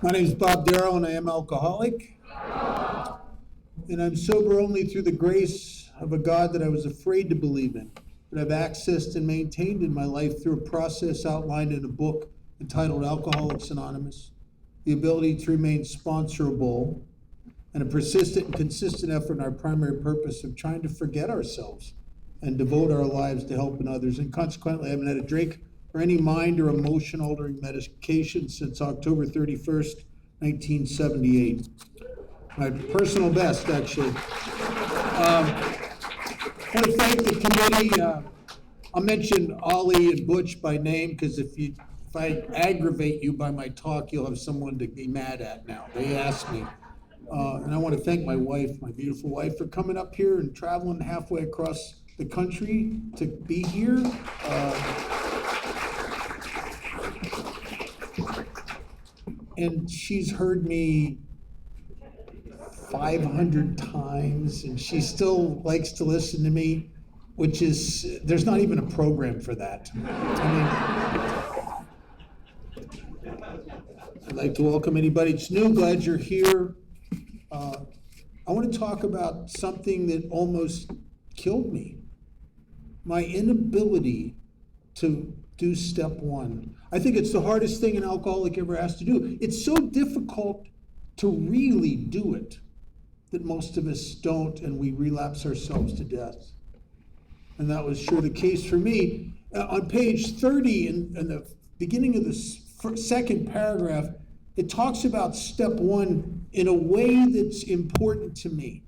My name is Bob Darrow, and I am alcoholic. And I'm sober only through the grace of a God that I was afraid to believe in, that I've accessed and maintained in my life through a process outlined in a book entitled Alcoholics Anonymous, the ability to remain sponsorable, and a persistent and consistent effort in our primary purpose of trying to forget ourselves and devote our lives to helping others. And consequently, I haven't had a drink or any mind or emotion altering medication since October 31st, 1978. My personal best, actually. I want to thank the committee. I'll mention Ollie and Butch by name because if I aggravate you by my talk, you'll have someone to be mad at now. They asked me. And I want to thank my wife, my beautiful wife, for coming up here and traveling halfway across the country to be here. And she's heard me 500 times, and she still likes to listen to me, which is, there's not even a program for that. I mean, I'd like to welcome anybody that's new. Glad you're here. I want to talk about something that almost killed me. My inability to do step one. I think it's the hardest thing an alcoholic ever has to do. It's so difficult to really do it that most of us don't, and we relapse ourselves to death. And that was sure the case for me. On page 30, in the beginning of the second paragraph, it talks about step one in a way that's important to me.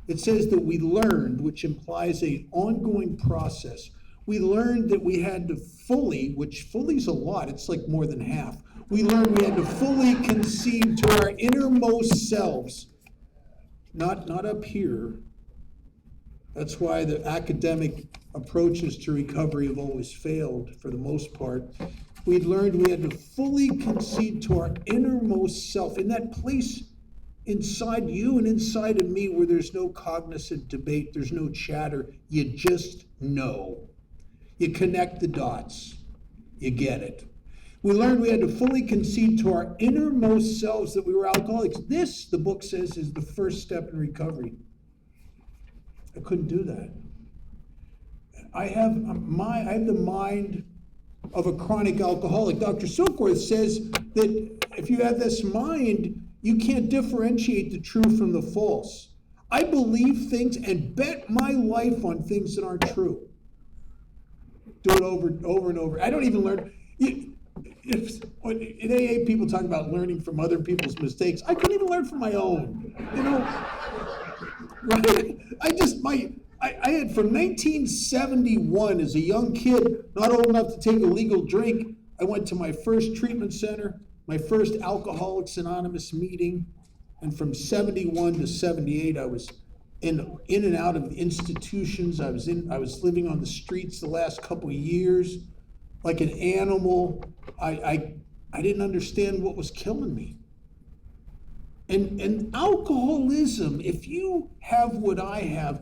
It says that we learned, which implies an ongoing process. We learned that we had to fully, which fully's a lot, it's like more than half. We learned we had to fully concede to our innermost selves, not up here. That's why the academic approaches to recovery have always failed for the most part. We'd learned we had to fully concede to our innermost self, in that place inside you and inside of me where there's no cognizant debate, there's no chatter, you just know. You connect the dots, you get it. We learned we had to fully concede to our innermost selves that we were alcoholics. This, the book says, is the first step in recovery. I couldn't do that. I have the mind of a chronic alcoholic. Dr. Silkworth says that if you have this mind, you can't differentiate the true from the false. I believe things and bet my life on things that aren't true. Do it over and over. I don't even learn. In AA, people talk about learning from other people's mistakes. I couldn't even learn from my own. Right? I had from 1971 as a young kid, not old enough to take a legal drink, I went to my first treatment center, my first Alcoholics Anonymous meeting, and from 71 to 78, I was in and out of institutions. I was living on the streets the last couple of years, like an animal. I didn't understand what was killing me. And alcoholism, if you have what I have,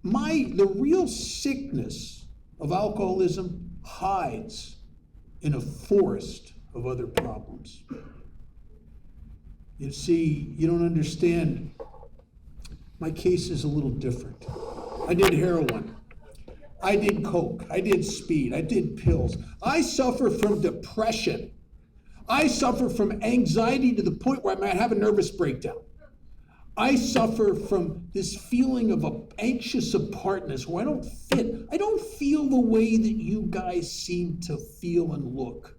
the real sickness of alcoholism hides in a forest of other problems. You see, you don't understand. My case is a little different. I did heroin. I did coke. I did speed. I did pills. I suffer from depression. I suffer from anxiety to the point where I might have a nervous breakdown. I suffer from this feeling of anxious apartness where I don't fit. I don't feel the way that you guys seem to feel and look.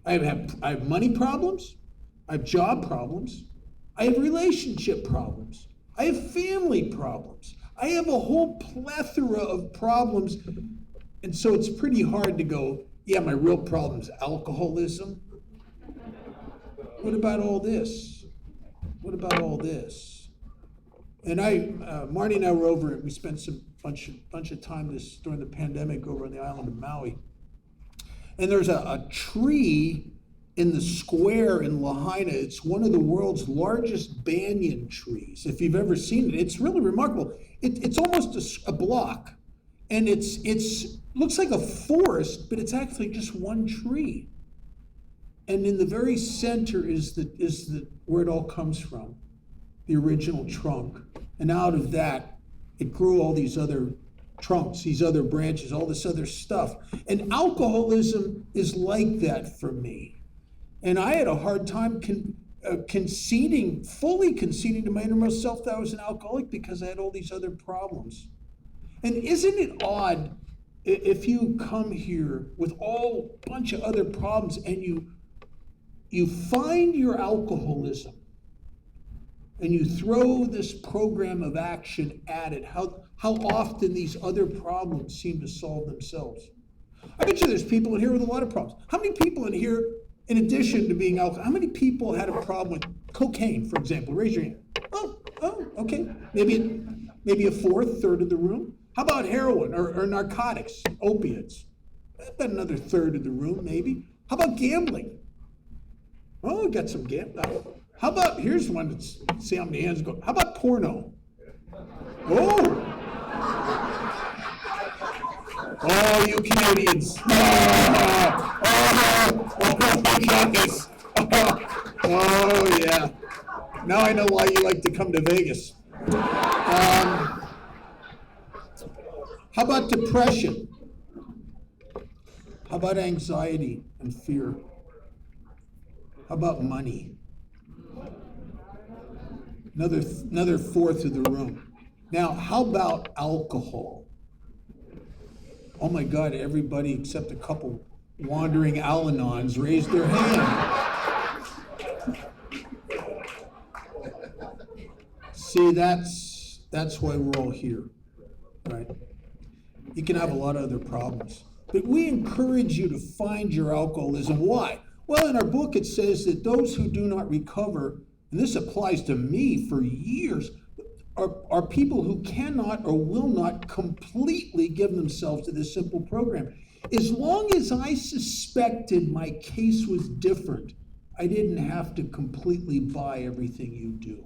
I have money problems. I have job problems. I have relationship problems. I have family problems. I have a whole plethora of problems. And so it's pretty hard to go, yeah, my real problem is alcoholism. What about all this? What about all this? And Marty and I were over, and we spent some bunch of time during the pandemic over on the island of Maui. And there's a tree in the square in Lahaina. It's one of the world's largest banyan trees. If you've ever seen it, it's really remarkable. It's almost a block, and it's looks like a forest, but it's actually just one tree. And in the very center is the where it all comes from, the original trunk. And out of that, it grew all these other trunks, these other branches, all this other stuff. And alcoholism is like that for me. And I had a hard time fully conceding to my innermost self that I was an alcoholic because I had all these other problems. And isn't it odd if you come here with all bunch of other problems and you find your alcoholism and you throw this program of action at it, how often these other problems seem to solve themselves. I bet you there's people in here with a lot of problems. How many people in here, in addition to being alcoholic, how many people had a problem with cocaine, for example? Raise your hand. Oh, okay. Maybe a third of the room. How about heroin or narcotics, opiates? About another third of the room, maybe. How about gambling? Oh, we got some gambling. How about, here's one, let's see how many hands go. How about porno? Oh, you Canadians. Yes. Oh, yeah. Now I know why you like to come to Vegas. How about depression? How about anxiety and fear? How about money? Another fourth of the room. Now, how about alcohol? Oh my God, everybody except a couple wandering Al-Anons raised their hand. See, that's why we're all here, right? You can have a lot of other problems. But we encourage you to find your alcoholism. Why? Well, in our book it says that those who do not recover, and this applies to me for years, are people who cannot or will not completely give themselves to this simple program. As long as I suspected my case was different, I didn't have to completely buy everything you do.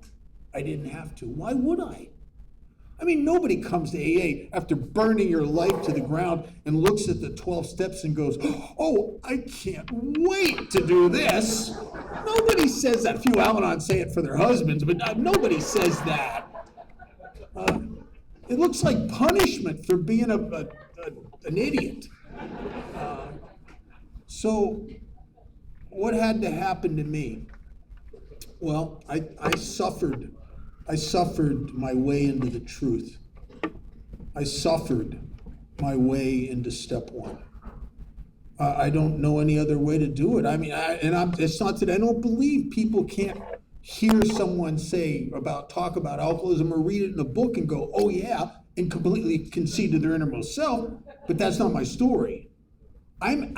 I didn't have to. Why would I? I mean, nobody comes to AA after burning your life to the ground and looks at the 12 steps and goes, oh, I can't wait to do this. Nobody says that. A few Al-Anons say it for their husbands, but nobody says that. It looks like punishment for being an idiot. So what had to happen to me? Well, I suffered my way into the truth. I suffered my way into step one. I don't know any other way to do it. I mean, it's not that I don't believe people can't hear someone talk about alcoholism or read it in a book and go, oh yeah, and completely concede to their innermost self, but that's not my story. I'm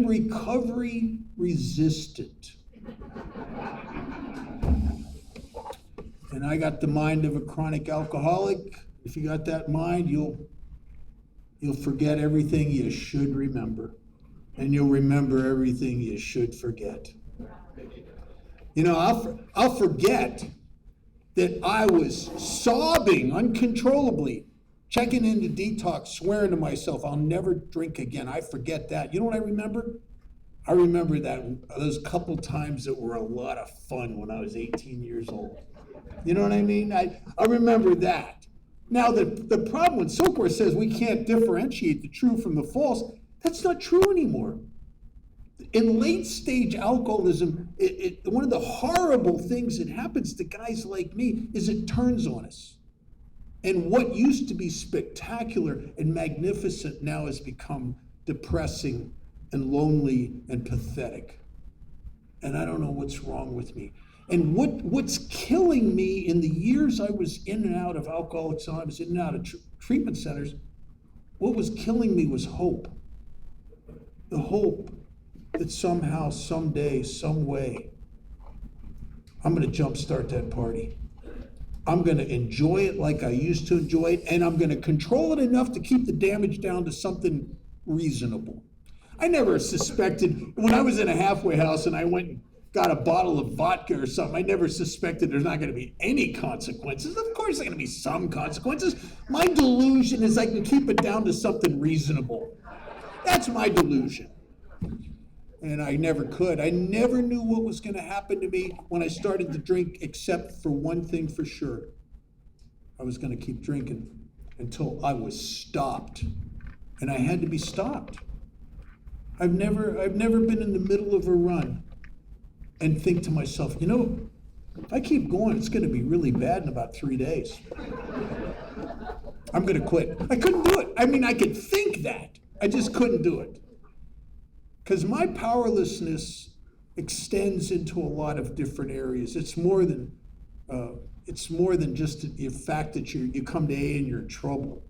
recovery resistant. And I got the mind of a chronic alcoholic. If you got that mind, you'll forget everything you should remember. And you'll remember everything you should forget. You know, I'll forget that I was sobbing uncontrollably, checking into detox, swearing to myself, I'll never drink again. I forget that. You know what I remember? I remember those couple times that were a lot of fun when I was 18 years old. You know what I mean? I remember that. Now, the problem when Sokor says we can't differentiate the true from the false, that's not true anymore. In late stage alcoholism, one of the horrible things that happens to guys like me is it turns on us. And what used to be spectacular and magnificent now has become depressing and lonely and pathetic. And I don't know what's wrong with me. And what's killing me in the years I was in and out of Alcoholics Anonymous, in and out of treatment centers, what was killing me was hope. The hope that somehow, someday, some way, I'm going to jumpstart that party. I'm going to enjoy it like I used to enjoy it, and I'm going to control it enough to keep the damage down to something reasonable. I never suspected, when I was in a halfway house and I went and got a bottle of vodka or something, I never suspected there's not going to be any consequences. Of course there's going to be some consequences. My delusion is I can keep it down to something reasonable. That's my delusion. And I never could. I never knew what was going to happen to me when I started to drink, except for one thing for sure. I was going to keep drinking until I was stopped. And I had to be stopped. I've never been in the middle of a run and think to myself, if I keep going, it's going to be really bad in about 3 days. I'm going to quit. I couldn't do it. I mean, I could think that. I just couldn't do it. Because my powerlessness extends into a lot of different areas. It's more than just the fact that you come to AA and you're in trouble.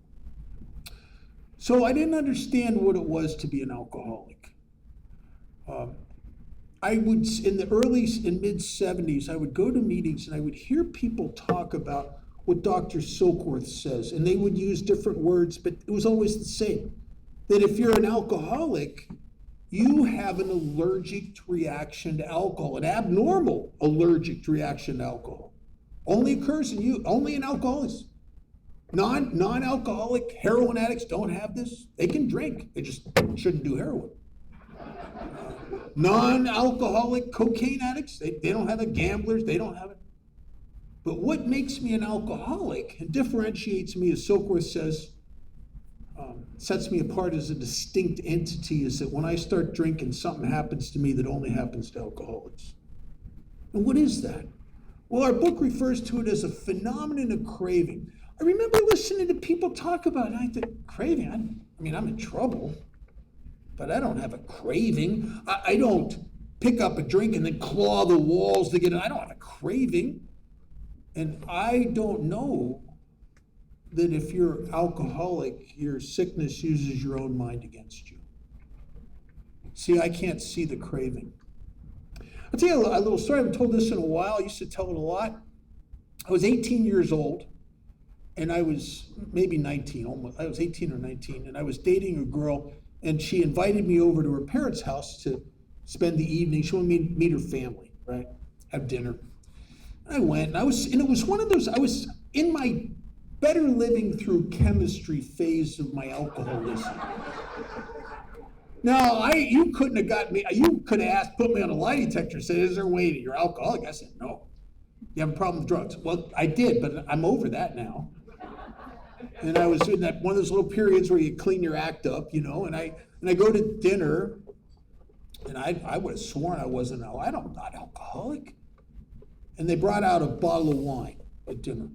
So I didn't understand what it was to be an alcoholic. I would, in the early and mid 70s, I would go to meetings and I would hear people talk about what Dr. Silkworth says, and they would use different words, but it was always the same. That if you're an alcoholic, you have an allergic reaction to alcohol, an abnormal allergic reaction to alcohol. Only occurs in you, only in alcoholics. Non-alcoholic heroin addicts don't have this. They can drink, they just shouldn't do heroin. Non-alcoholic cocaine addicts, they don't have it. Gamblers, they don't have it. But what makes me an alcoholic and differentiates me, as Silkworth says, sets me apart as a distinct entity, is that when I start drinking, something happens to me that only happens to alcoholics. And what is that? Well, our book refers to it as a phenomenon of craving. I remember listening to people talk about it, and I thought, craving? I mean, I'm in trouble, but I don't have a craving. I don't pick up a drink and then claw the walls to get it. I don't have a craving. And I don't know that if you're alcoholic, your sickness uses your own mind against you. See, I can't see the craving. I'll tell you a little story. I haven't told this in a while. I used to tell it a lot. I was 18 years old, and I was maybe 19, almost. I was 18 or 19, and I was dating a girl, and she invited me over to her parents' house to spend the evening. She wanted me to meet her family, right? Have dinner. I went, and it was one of those, I was in my better living through chemistry phase of my alcoholism. Now, you couldn't have got me, you could have put me on a lie detector and said, is there a way that you're alcoholic? I said, no. You have a problem with drugs? Well, I did, but I'm over that now. And I was in that one of those little periods where you clean your act up, and I go to dinner, and I would have sworn I wasn't, I'm not alcoholic. And they brought out a bottle of wine at dinner.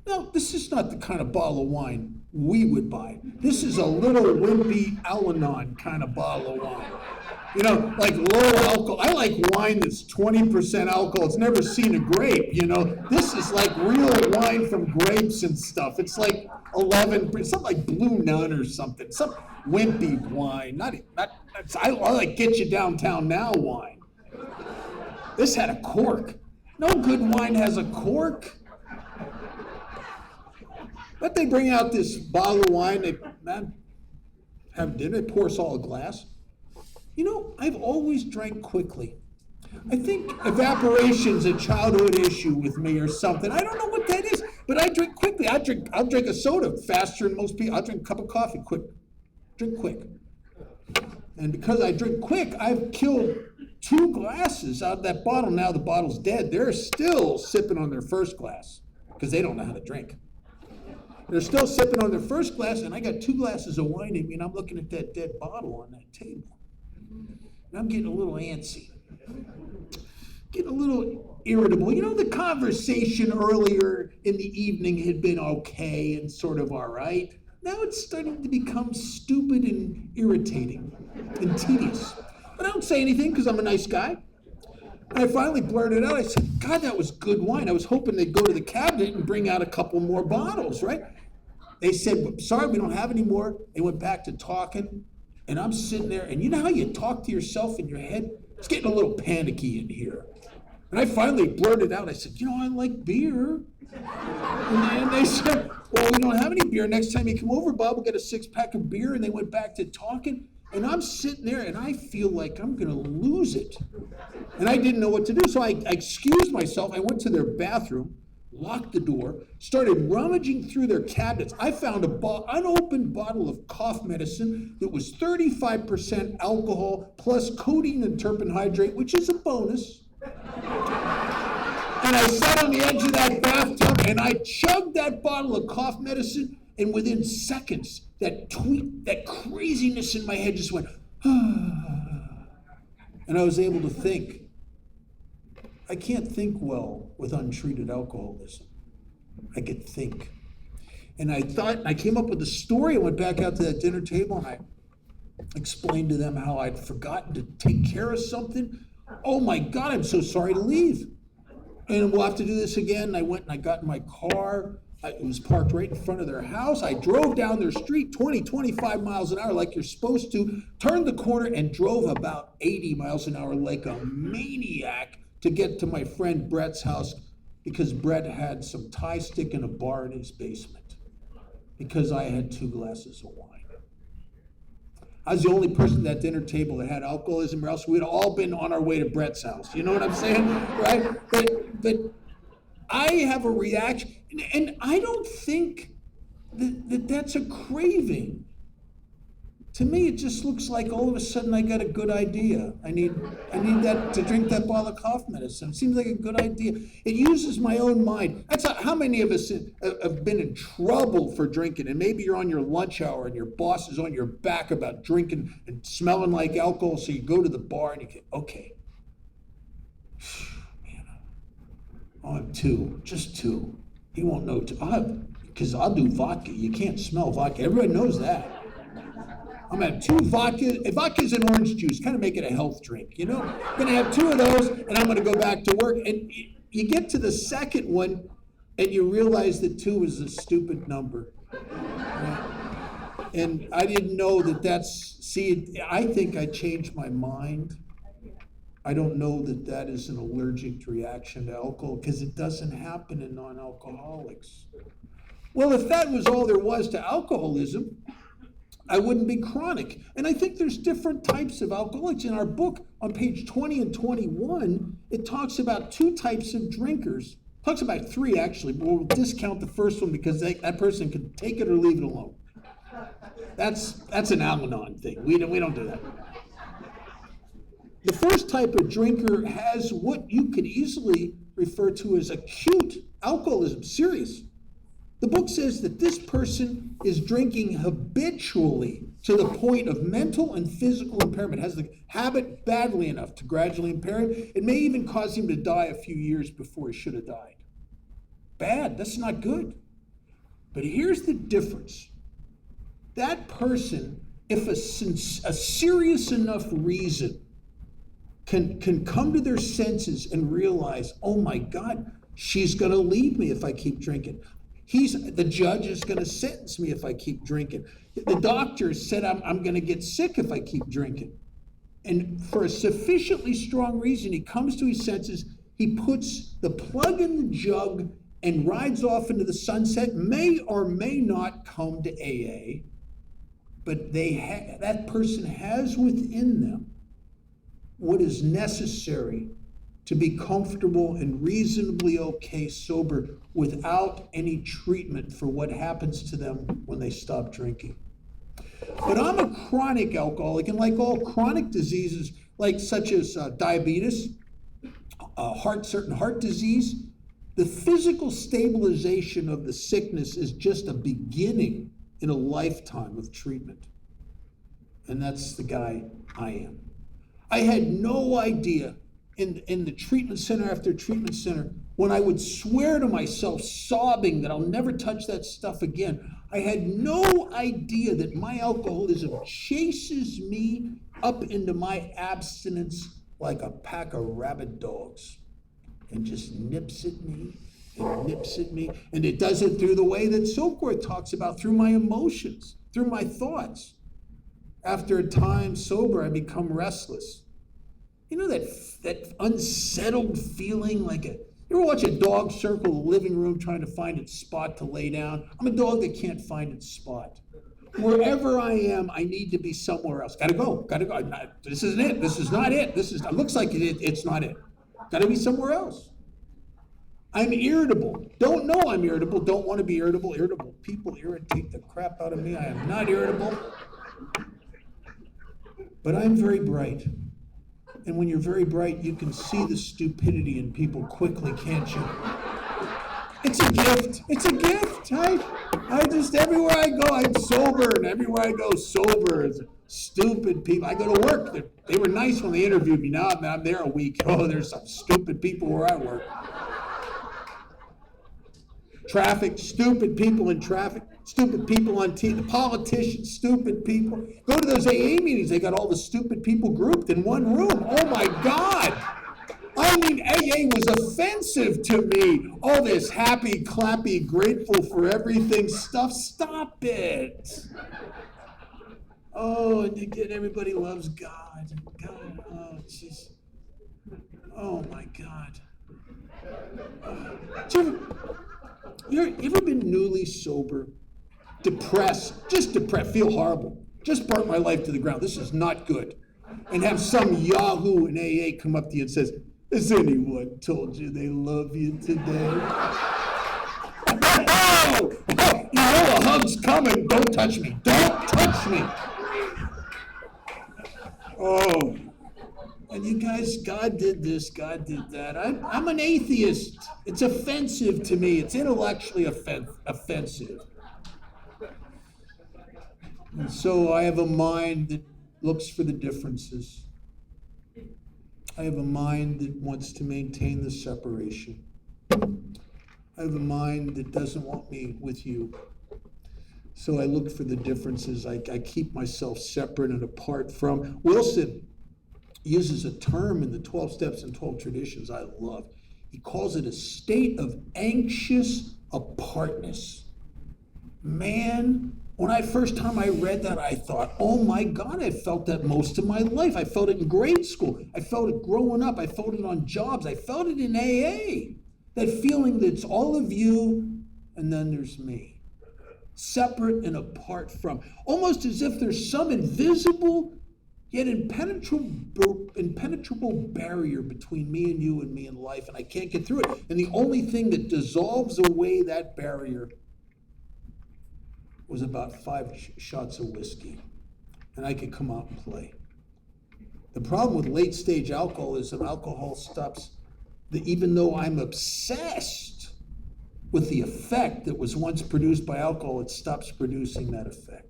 Now, this is not the kind of bottle of wine we would buy. This is a little wimpy Al-Anon kind of bottle of wine. Like low alcohol. I like wine that's 20% alcohol. It's never seen a grape, This is like real wine from grapes and stuff. It's like 11, something like Blue Nun or something. Some wimpy wine. I like get you downtown now wine. This had a cork. No good wine has a cork. But they bring out this bottle of wine, they have dinner, they pour us all a glass. I've always drank quickly. I think evaporation's a childhood issue with me or something. I don't know what that is, but I drink quickly. I'll drink a soda faster than most people. I'll drink a cup of coffee quick. Drink quick. And because I drink quick, I've killed 2 glasses out of that bottle. Now the bottle's dead. They're still sipping on their first glass because they don't know how to drink. They're still sipping on their first glass, and I got 2 glasses of wine in me, and I'm looking at that dead bottle on that table. And I'm getting a little antsy, getting a little irritable. The conversation earlier in the evening had been okay and sort of all right. Now it's starting to become stupid and irritating and tedious. But I don't say anything because I'm a nice guy. And I finally blurted out, I said, God, that was good wine. I was hoping they'd go to the cabinet and bring out a couple more bottles, right? They said, sorry, we don't have any more. They went back to talking, and I'm sitting there, and you know how you talk to yourself in your head? It's getting a little panicky in here. And I finally blurted out, I said, I like beer. And they said, well, we don't have any beer. Next time you come over, Bob, we'll get a 6-pack of beer. And they went back to talking. And I'm sitting there, and I feel like I'm going to lose it. And I didn't know what to do, so I excused myself. I went to their bathroom, locked the door, started rummaging through their cabinets. I found an unopened bottle of cough medicine that was 35% alcohol plus codeine and turpenthydrate, which is a bonus. And I sat on the edge of that bathtub and I chugged that bottle of cough medicine, and within seconds, that craziness in my head just went, and I was able to think. I can't think well with untreated alcoholism. I could think. And I came up with a story. I went back out to that dinner table and I explained to them how I'd forgotten to take care of something. Oh my God, I'm so sorry to leave. And we'll have to do this again. I went and I got in my car. It was parked right in front of their house. I drove down their street 20, 25 miles an hour like you're supposed to, turned the corner and drove about 80 miles an hour like a maniac to get to my friend Brett's house, because Brett had some Thai stick in a bar in his basement because I had 2 glasses of wine. I was the only person at that dinner table that had alcoholism, or else we'd all been on our way to Brett's house. You know what I'm saying, right? But I have a reaction, and I don't think that's a craving. To me, it just looks like all of a sudden I got a good idea. I need that to drink that bottle of cough medicine. It seems like a good idea. It uses my own mind. That's how many of us have been in trouble for drinking, and maybe you're on your lunch hour and your boss is on your back about drinking and smelling like alcohol, so you go to the bar and you get, okay, man, I'll have 2, just 2. He won't know, because I'll do vodka. You can't smell vodka. Everybody knows that. I'm gonna have 2 vodka. Vodka's an orange juice, kind of make it a health drink, you know? I'm gonna have 2 of those, and I'm gonna go back to work. And you get to the second one, and you realize that 2 is a stupid number. Right? And I didn't know I think I changed my mind. I don't know that is an allergic reaction to alcohol, because it doesn't happen in non-alcoholics. Well, if that was all there was to alcoholism, I wouldn't be chronic. And I think there's different types of alcoholics. In our book, on page 20 and 21, it talks about 2 types of drinkers. It talks about 3, actually, but we'll discount the first one because that person can take it or leave it alone. That's an Al-Anon thing. We don't do that. The first type of drinker has what you could easily refer to as acute alcoholism, serious. The book says that this person is drinking habitually to the point of mental and physical impairment, has the habit badly enough to gradually impair him. It may even cause him to die a few years before he should have died. Bad, that's not good. But here's the difference. That person, if a serious enough reason can come to their senses and realize, oh my God, she's gonna leave me if I keep drinking. The judge is going to sentence me if I keep drinking. The doctor said I'm going to get sick if I keep drinking. And for a sufficiently strong reason, he comes to his senses, he puts the plug in the jug and rides off into the sunset, may or may not come to AA, but that person has within them what is necessary to be comfortable and reasonably okay sober without any treatment for what happens to them when they stop drinking. But I'm a chronic alcoholic, and like all chronic diseases, such as diabetes, certain heart disease, the physical stabilization of the sickness is just a beginning in a lifetime of treatment. And that's the guy I am. I had no idea in the treatment center after treatment center, when I would swear to myself, sobbing, that I'll never touch that stuff again. I had no idea that my alcoholism chases me up into my abstinence like a pack of rabid dogs and just nips at me and nips at me. And it does it through the way that Silkworth talks about, through my emotions, through my thoughts. After a time sober, I become restless. You know that unsettled feeling, you ever watch a dog circle the living room trying to find its spot to lay down? I'm a dog that can't find its spot. Wherever I am, I need to be somewhere else. Gotta go. This isn't it. This is not it. It looks like it's not it. Gotta be somewhere else. I'm irritable. Don't know I'm irritable. Don't want to be irritable. Irritable people irritate the crap out of me. I am not irritable. But I'm very bright. And when you're very bright, you can see the stupidity in people quickly, can't you? It's a gift. It's a gift. I just, everywhere I go, I'm sober. And everywhere I go, sober. It's stupid people. I go to work. They were nice when they interviewed me. Now I'm there a week. Oh, there's some stupid people where I work. Traffic, stupid people in traffic, stupid people on TV, the politicians, stupid people. Go to those AA meetings, they got all the stupid people grouped in one room. Oh my God. I mean, AA was offensive to me. All this happy, clappy, grateful for everything stuff. Stop it. Oh, and again, everybody loves God. God, oh, jeez. Oh my God. You ever been newly sober, depressed, just depressed, feel horrible, just burnt my life to the ground, this is not good, and have some yahoo in AA come up to you and says, has anyone told you they love you today? Oh, you know a hug's coming, don't touch me, don't touch me. Oh, and you guys, God did this, God did that. I'm an atheist. It's offensive to me. It's intellectually offensive. And so I have a mind that looks for the differences. I have a mind that wants to maintain the separation. I have a mind that doesn't want me with you. So I look for the differences. I keep myself separate and apart from. Wilson uses a term in the 12 Steps and 12 Traditions I love. He calls it a state of anxious apartness. Man, when first time I read that, I thought, oh my God, I felt that most of my life. I felt it in grade school. I felt it growing up. I felt it on jobs. I felt it in AA. That feeling that it's all of you and then there's me. Separate and apart from. Almost as if there's some invisible yet impenetrable barrier between me and you and me and life, and I can't get through it. And the only thing that dissolves away that barrier was about 5 shots of whiskey, and I could come out and play. The problem with late-stage alcoholism, alcohol stops, even though I'm obsessed with the effect that was once produced by alcohol, it stops producing that effect.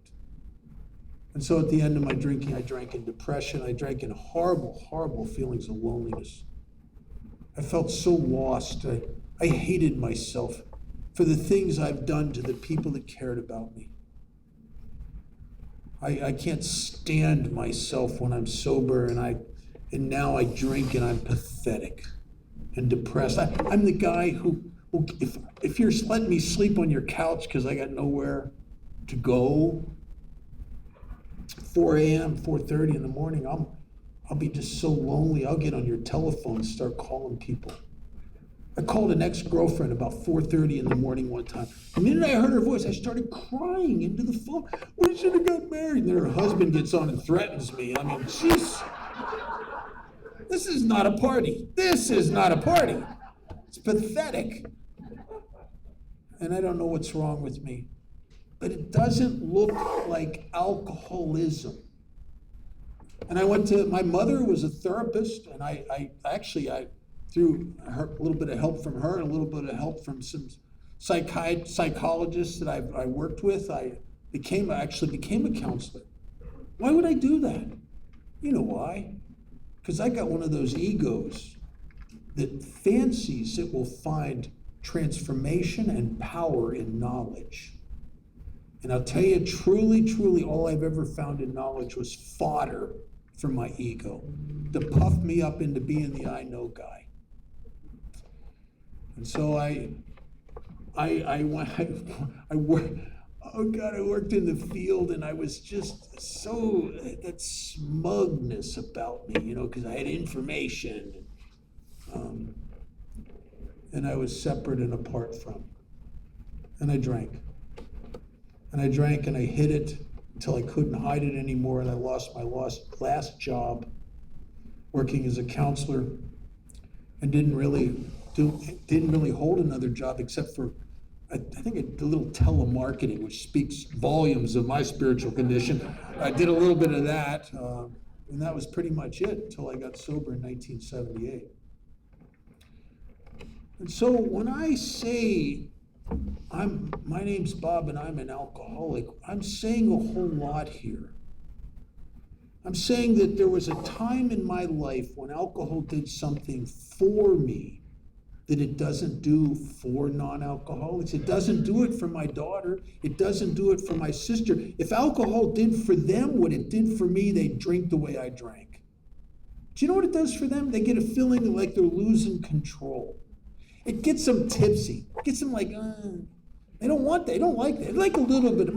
And so at the end of my drinking, I drank in depression. I drank in horrible, horrible feelings of loneliness. I felt so lost. I hated myself for the things I've done to the people that cared about me. I can't stand myself when I'm sober, and now I drink and I'm pathetic and depressed. I'm the guy who if you're letting me sleep on your couch because I got nowhere to go, 4 a.m., 4:30 in the morning, I'll be just so lonely. I'll get on your telephone and start calling people. I called an ex-girlfriend about 4:30 in the morning one time. The minute I heard her voice, I started crying into the phone. We should have got married. And then her husband gets on and threatens me. I mean, jeez. This is not a party. This is not a party. It's pathetic. And I don't know what's wrong with me. But it doesn't look like alcoholism. And my mother was a therapist, and I through a little bit of help from her and a little bit of help from some psychologists that I worked with, I actually became a counselor. Why would I do that? You know why? Because I got one of those egos that fancies it will find transformation and power in knowledge. And I'll tell you, truly, truly, all I've ever found in knowledge was fodder for my ego to puff me up into being the I know guy. And so I worked in the field, and I was just so, that smugness about me, because I had information, and I was separate and apart from. And I drank. And I drank and I hid it until I couldn't hide it anymore, and I lost my last job working as a counselor, and didn't really didn't really hold another job except for, I think I did a little telemarketing, which speaks volumes of my spiritual condition. I did a little bit of that, and that was pretty much it until I got sober in 1978. And so when I say my name's Bob and I'm an alcoholic, I'm saying a whole lot here. I'm saying that there was a time in my life when alcohol did something for me that it doesn't do for non-alcoholics. It doesn't do it for my daughter. It doesn't do it for my sister. If alcohol did for them what it did for me, they'd drink the way I drank. Do you know what it does for them? They get a feeling like they're losing control. It gets them tipsy. It gets them like, they don't want that. They don't like that. They like a little bit.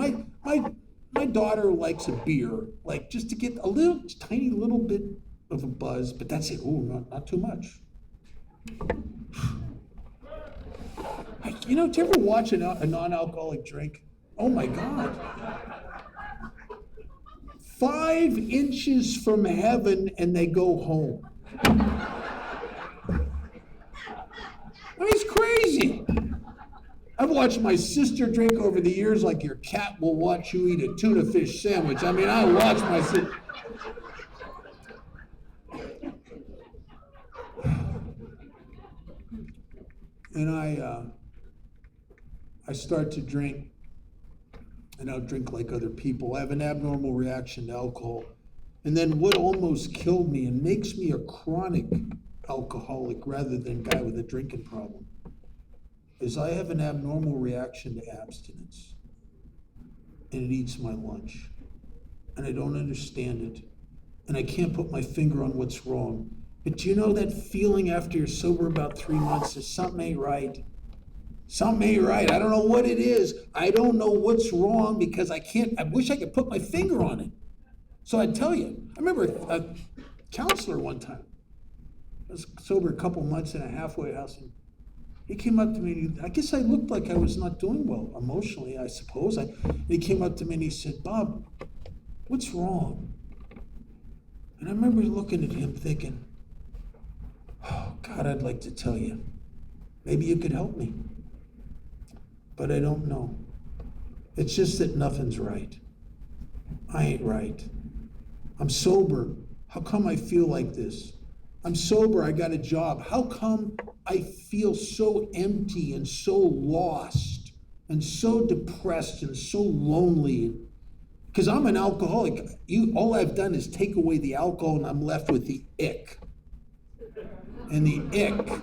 My daughter likes a beer, like just to get a little, tiny little bit of a buzz, but that's it. Oh, not too much. Do you ever watch a non-alcoholic drink? Oh my God. 5 inches from heaven and they go home. I mean, it's crazy. I've watched my sister drink over the years like your cat will watch you eat a tuna fish sandwich. I mean, I watch my sister. And I start to drink, and I'll drink like other people. I have an abnormal reaction to alcohol. And then what almost killed me and makes me a chronic alcoholic rather than a guy with a drinking problem is I have an abnormal reaction to abstinence. And it eats my lunch. And I don't understand it. And I can't put my finger on what's wrong. But you know that feeling after you're sober about 3 months that something ain't right? Something ain't right. I don't know what it is. I don't know what's wrong because I wish I could put my finger on it. So I'd tell you. I remember a counselor one time. I was sober a couple months in a halfway house, and he came up to me. I guess I looked like I was not doing well emotionally, I suppose. He came up to me and he said, "Bob, what's wrong?" And I remember looking at him thinking, "Oh, God, I'd like to tell you. Maybe you could help me. But I don't know. It's just that nothing's right. I ain't right. I'm sober. How come I feel like this? I'm sober. I got a job. How come I feel so empty and so lost and so depressed and so lonely? Because I'm an alcoholic. All I've done is take away the alcohol and I'm left with the ick. And the ick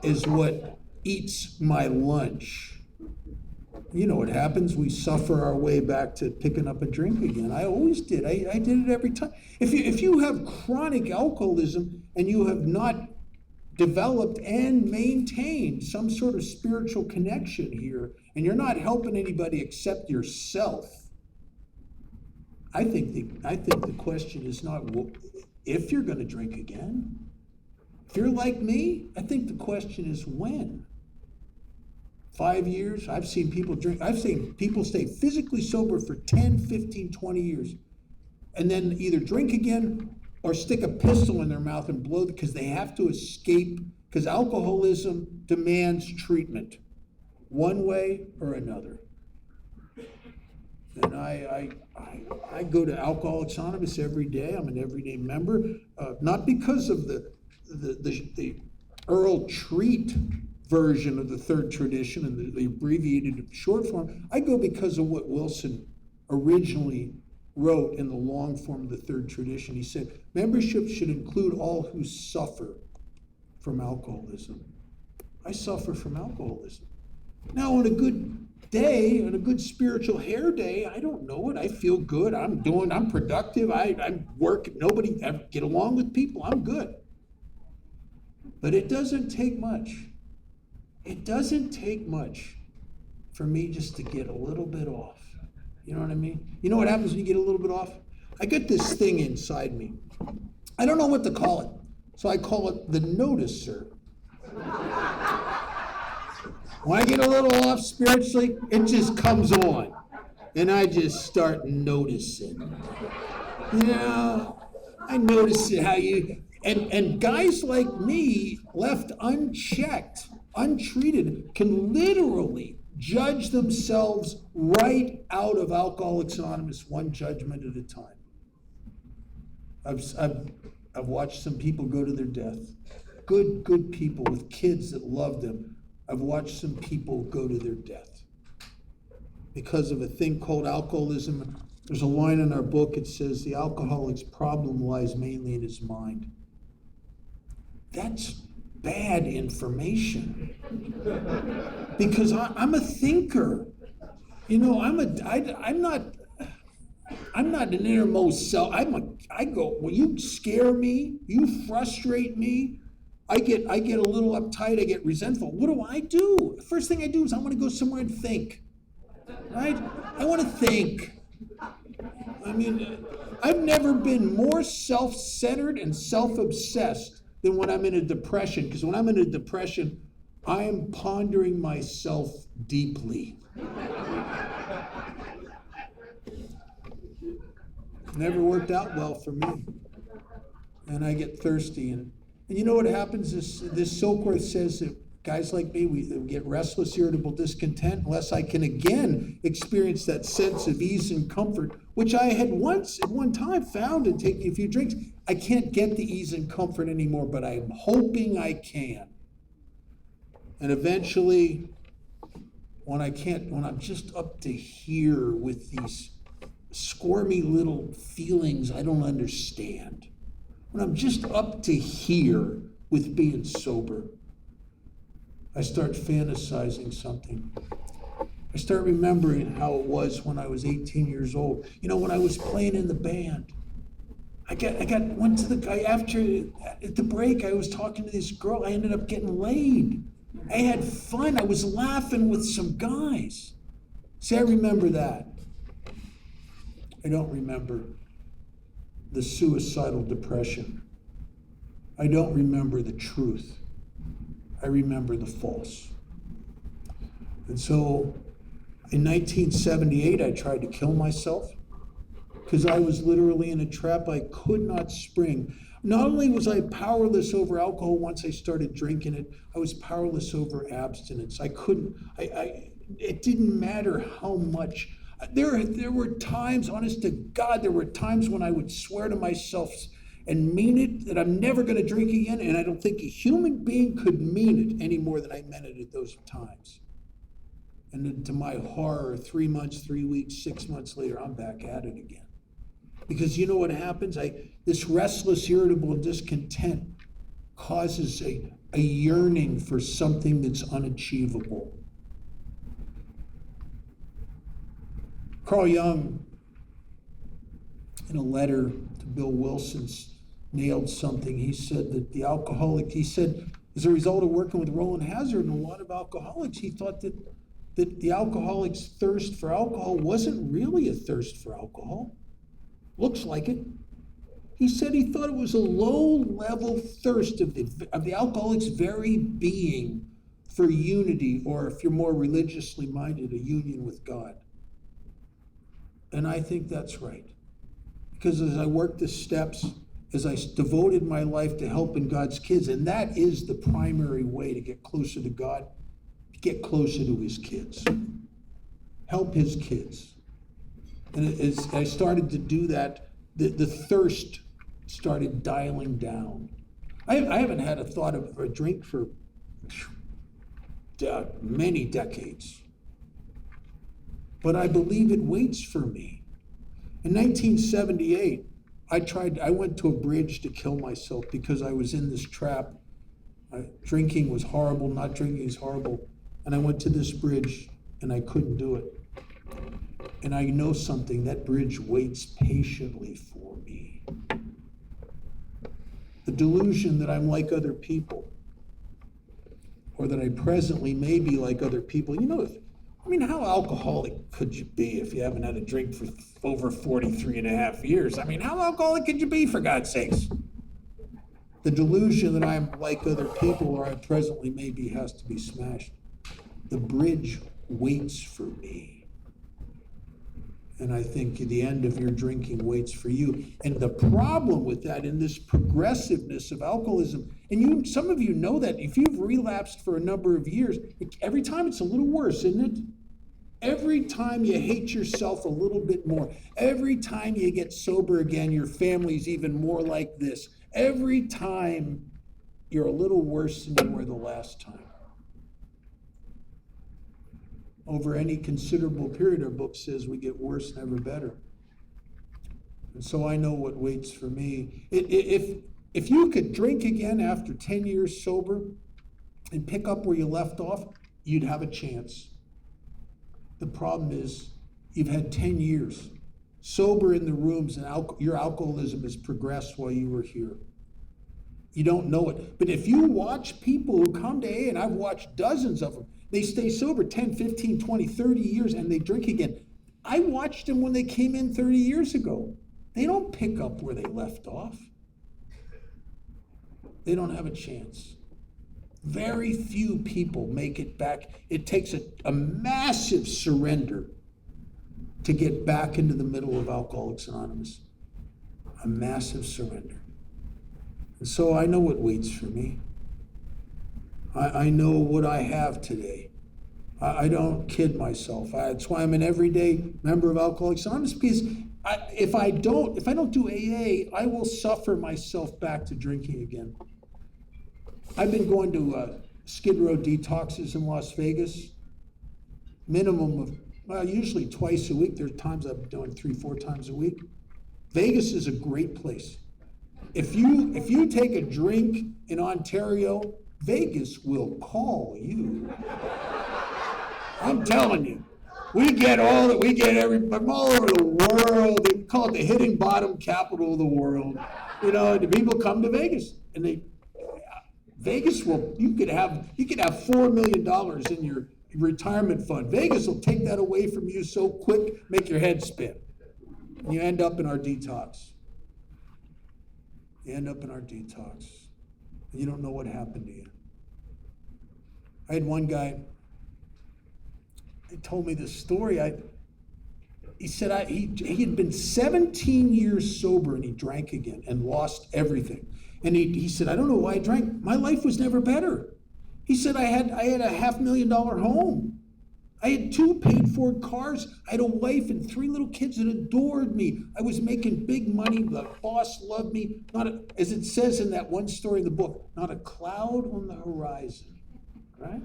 is what eats my lunch." You know what happens. We suffer our way back to picking up a drink again. I always did. I did it every time. If you have chronic alcoholism and you have not developed and maintained some sort of spiritual connection here, and you're not helping anybody except yourself, I think the question is not if you're going to drink again. If you're like me, I think the question is when. 5 years, I've seen people drink. I've seen people stay physically sober for 10, 15, 20 years and then either drink again or stick a pistol in their mouth and blow because they have to escape, because alcoholism demands treatment one way or another. And I go to Alcoholics Anonymous every day. I'm an everyday member, not because of the Earl Treat version of the third tradition and the abbreviated short form. I go because of what Wilson originally wrote in the long form of the third tradition. He said, membership should include all who suffer from alcoholism. I suffer from alcoholism. Now, on a good day, on a good spiritual hair day, I don't know it. I feel good. I'm productive. I work. Nobody get along with people. I'm good. But it doesn't take much. It doesn't take much for me just to get a little bit off. You know what I mean? You know what happens when you get a little bit off? I get this thing inside me. I don't know what to call it. So I call it the noticer. When I get a little off spiritually, it just comes on. And I just start noticing. You know, I notice how you... And guys like me, left unchecked, untreated, can literally judge themselves right out of Alcoholics Anonymous, one judgment at a time. I've watched some people go to their death. Good people with kids that love them. I've watched some people go to their death because of a thing called alcoholism. There's a line in our book, it says, the alcoholic's problem lies mainly in his mind. That's bad information. Because I'm a thinker. You know, I'm not an innermost self. I go, well, you scare me, you frustrate me. I get a little uptight, I get resentful. What do? The first thing I do is I want to go somewhere and think. Right? I want to think. I mean, I've never been more self-centered and self-obsessed than when I'm in a depression. Because when I'm in a depression, I am pondering myself deeply. Never worked out well for me. And I get thirsty. And you know what happens? This Silkworth says that guys like me, we get restless, irritable, discontent, unless I can again experience that sense of ease and comfort, which I had once at one time found in taking a few drinks. I can't get the ease and comfort anymore, but I'm hoping I can. And eventually, when I'm just up to here with these squirmy little feelings I don't understand, when I'm just up to here with being sober, I start fantasizing something. I start remembering how it was when I was 18 years old. You know, when I was playing in the band, went to the guy after, at the break, I was talking to this girl. I ended up getting laid. I had fun. I was laughing with some guys. See, I remember that. I don't remember the suicidal depression. I don't remember the truth. I remember the false. And so in 1978, I tried to kill myself because I was literally in a trap I could not spring. Not only was I powerless over alcohol once I started drinking it, I was powerless over abstinence. It didn't matter how much. There were times, honest to God, there were times when I would swear to myself and mean it that I'm never going to drink again, and I don't think a human being could mean it any more than I meant it at those times. And then to my horror, 3 months, 3 weeks, 6 months later, I'm back at it again. Because you know what happens? This restless, irritable discontent causes a yearning for something that's unachievable. Carl Jung, in a letter to Bill Wilson, nailed something. He said that the alcoholic, as a result of working with Roland Hazard and a lot of alcoholics, he thought that the alcoholic's thirst for alcohol wasn't really a thirst for alcohol. Looks like it. He said he thought it was a low-level thirst of the alcoholic's very being for unity, or if you're more religiously minded, a union with God. And I think that's right. Because as I worked the steps, as I devoted my life to helping God's kids, and that is the primary way to get closer to God, get closer to his kids. Help his kids. And as I started to do that, the thirst started dialing down. I haven't had a thought of a drink for many decades. But I believe it waits for me. In 1978, I went to a bridge to kill myself because I was in this trap. Drinking was horrible, not drinking is horrible. And I went to this bridge and I couldn't do it. And I know something, that bridge waits patiently for me. The delusion that I'm like other people, or that I presently may be like other people. You know, how alcoholic could you be if you haven't had a drink for over 43 and a half years? How alcoholic could you be, for God's sakes? The delusion that I'm like other people, or I presently may be, has to be smashed. The bridge waits for me. And I think the end of your drinking waits for you. And the problem with that, in this progressiveness of alcoholism, and some of you know that if you've relapsed for a number of years, every time it's a little worse, isn't it? Every time you hate yourself a little bit more, every time you get sober again, your family's even more like this. Every time you're a little worse than you were the last time. Over any considerable period, our book says we get worse, never better. And so I know what waits for me. If you could drink again after 10 years sober and pick up where you left off, you'd have a chance. The problem is you've had 10 years sober in the rooms, and your alcoholism has progressed while you were here. You don't know it. But if you watch people who come to AA, and I've watched dozens of them, they stay sober 10, 15, 20, 30 years, and they drink again. I watched them when they came in 30 years ago. They don't pick up where they left off. They don't have a chance. Very few people make it back. It takes a massive surrender to get back into the middle of Alcoholics Anonymous. A massive surrender. And so I know what waits for me. I know what I have today. I don't kid myself. That's why I'm an everyday member of Alcoholics Anonymous, because if I don't do AA, I will suffer myself back to drinking again. I've been going to Skid Row detoxes in Las Vegas, minimum of, usually twice a week. There's times I've been doing 3-4 times a week. Vegas is a great place. If you take a drink in Ontario, Vegas will call you. I'm telling you. We get from all over the world. They call it the hitting bottom capital of the world. The people come to Vegas, and you could have $4 million in your retirement fund. Vegas will take that away from you so quick, make your head spin. And you end up in our detox. You don't know what happened to you. I had one guy, he told me this story. He said he had been 17 years sober, and he drank again and lost everything. And he said, I don't know why I drank. My life was never better. He said, I had a $500,000 home. I had 2 paid-for cars. I had a wife and 3 little kids that adored me. I was making big money. The boss loved me. As it says in that one story in the book, not a cloud on the horizon, right?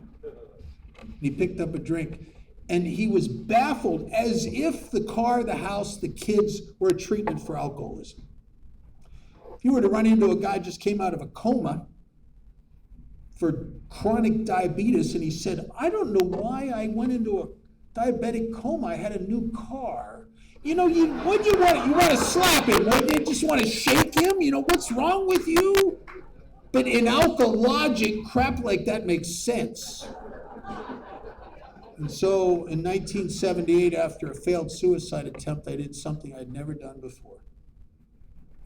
And he picked up a drink, and he was baffled, as if the car, the house, the kids were a treatment for alcoholism. If you were to run into a guy who just came out of a coma for chronic diabetes, and he said, I don't know why I went into a diabetic coma. I had a new car. You want to slap him. You just want to shake him. What's wrong with you? But in alkalogic, crap like that makes sense. And so in 1978, after a failed suicide attempt, I did something I'd never done before.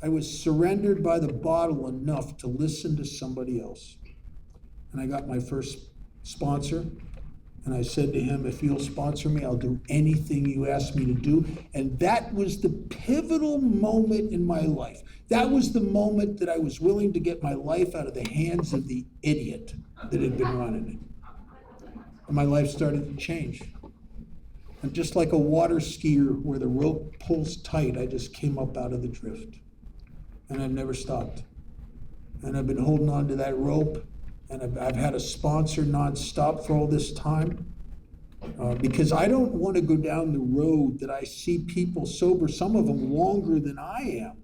I was surrendered by the bottle enough to listen to somebody else. And I got my first sponsor, and I said to him, if you'll sponsor me, I'll do anything you ask me to do. And that was the pivotal moment in my life. That was the moment that I was willing to get my life out of the hands of the idiot that had been running it. And my life started to change. And just like a water skier where the rope pulls tight, I just came up out of the drift. And I've never stopped. And I've been holding on to that rope. And I've had a sponsor nonstop for all this time, because I don't want to go down the road that I see people sober, some of them longer than I am,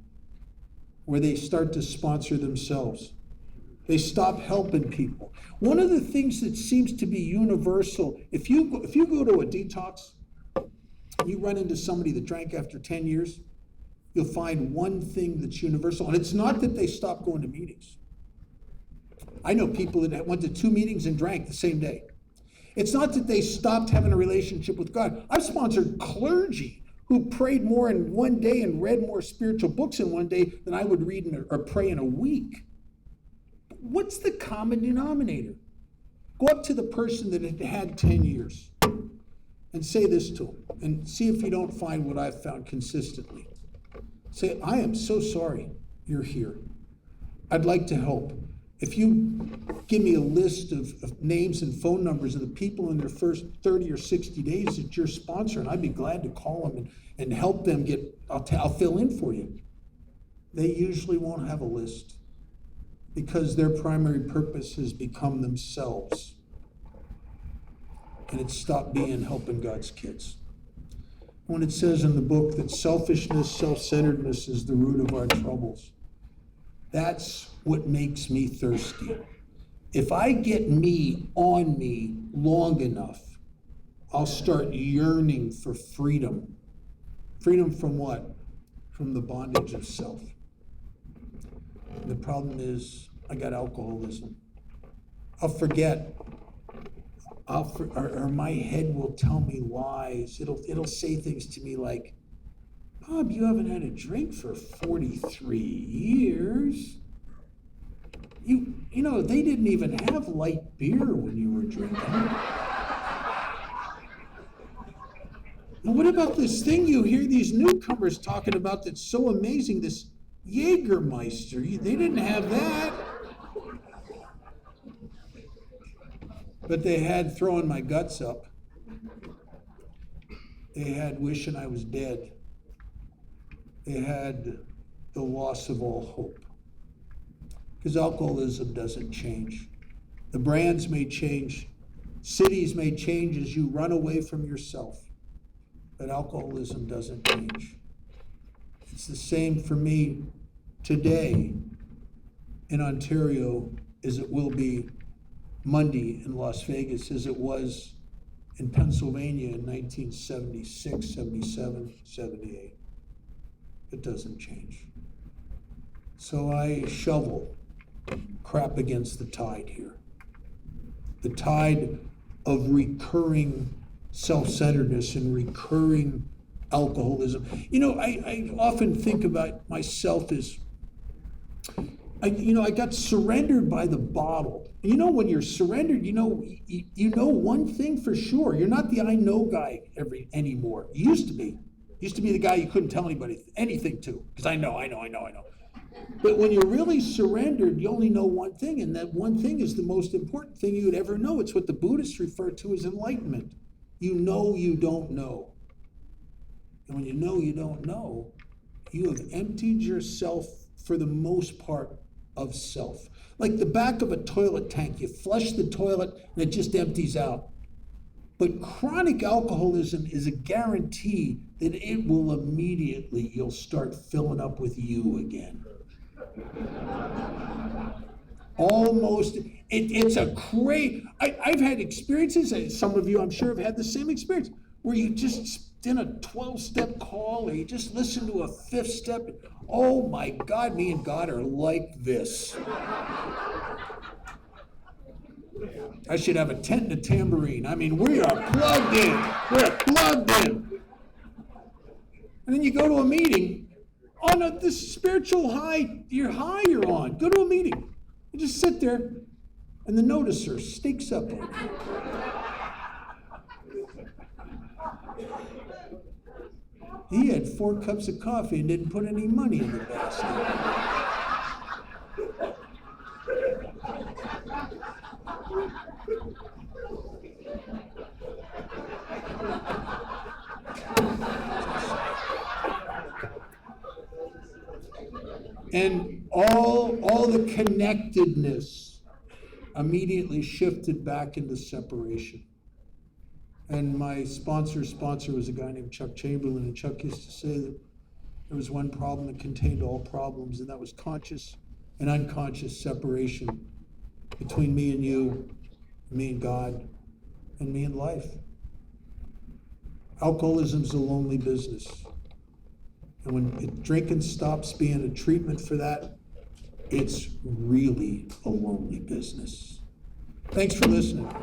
where they start to sponsor themselves. They stop helping people. One of the things that seems to be universal, if you go to a detox, you run into somebody that drank after 10 years, you'll find one thing that's universal. And it's not that they stopped going to meetings. I know people that went to 2 meetings and drank the same day. It's not that they stopped having a relationship with God. I've sponsored clergy who prayed more in one day and read more spiritual books in one day than I would read or pray in a week. What's the common denominator? Go up to the person that had had 10 years and say this to them, and see if you don't find what I've found consistently. Say, I am so sorry you're here. I'd like to help. If you give me a list of names and phone numbers of the people in their first 30 or 60 days that you're sponsoring, I'd be glad to call them and help them I'll fill in for you. They usually won't have a list because their primary purpose has become themselves. And it's stopped being helping God's kids. When it says in the book that selfishness, self-centeredness is the root of our troubles, that's what makes me thirsty. If I get me on me long enough, I'll start yearning for freedom. Freedom from what? From the bondage of self. And the problem is, I got alcoholism. I'll forget. Or my head will tell me lies. It'll say things to me like, Bob, you haven't had a drink for 43 years. You know, they didn't even have light beer when you were drinking. And what about this thing you hear these newcomers talking about that's so amazing, this Jägermeister? They didn't have that. But they had throwing my guts up. They had wishing I was dead. They had the loss of all hope. Because alcoholism doesn't change. The brands may change. Cities may change as you run away from yourself. But alcoholism doesn't change. It's the same for me today in Ontario as it will be Monday in Las Vegas as it was in Pennsylvania in 1976, 77, 78. It doesn't change. So I shovel crap against the tide here. The tide of recurring self-centeredness and recurring alcoholism. You know, I often think about myself as, I got surrendered by the bottle. You know, when you're surrendered, you know one thing for sure. You're not the I know guy anymore. You used to be. You used to be the guy you couldn't tell anybody anything to, because I know. But when you're really surrendered, you only know one thing, and that one thing is the most important thing you would ever know. It's what the Buddhists refer to as enlightenment. You know you don't know. And when you know you don't know, you have emptied yourself for the most part of self. Like the back of a toilet tank, you flush the toilet and it just empties out. But chronic alcoholism is a guarantee that it will immediately, you'll start filling up with you again. Almost, it's a crazy, I've had experiences, some of you I'm sure have had the same experience, where you just in a 12-step call or you just listen to a 5th step. Oh my God, me and God are like this. I should have a tent and a tambourine. I mean, we are plugged in. We're plugged in. And then you go to a meeting on this spiritual high you're on. Go to a meeting. You just sit there and the noticer sneaks up on you. He had 4 cups of coffee and didn't put any money in the basket. And all the connectedness immediately shifted back into separation. And my sponsor was a guy named Chuck Chamberlain, and Chuck used to say that there was one problem that contained all problems, and that was conscious and unconscious separation between me and you, me and God, and me and life. Alcoholism's a lonely business. And when drinking stops being a treatment for that, it's really a lonely business. Thanks for listening.